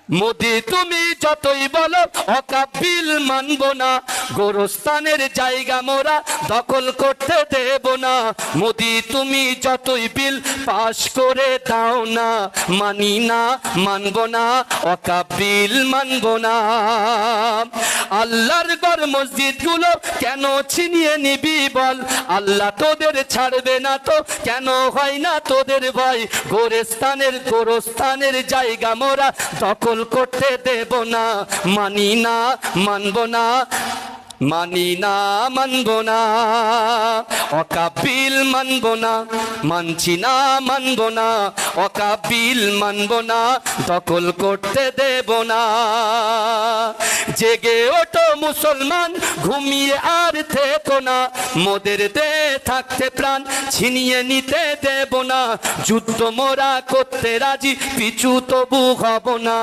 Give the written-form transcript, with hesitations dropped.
মোদি তুমি যতই বলো অকাবিল মানব না, গোরস্থানের জায়গা মোরা দখল করতে দেব না। মোদি তুমি যতই বিল পাশ করে দাও না, মানি না, মানব না, অকাবিল মানব না। আল্লাহর ঘর মসজিদ গুলো কেন ছিনিয়ে নিবি বল, আল্লাহ তোদের ছাড়বে না তো কেন হয় না তোদের ভয়। গোরস্থানের জায়গা মোরা দখল করতে দেব না, মানি না, মানব না, মানি না, মানব না, অকাবিল মানব না, মানছি না, মানব না, অকাবিল মানব না, দখল করতে দেব না। জেগে ওঠো মুসলমান, ঘুমিয়ে আর থেকো না, মোদের দে থাকতে প্রাণ ছিনিয়ে নিতে দেব না। যুদ্ধ মোরা করতে রাজি, পিছু তবু হব না।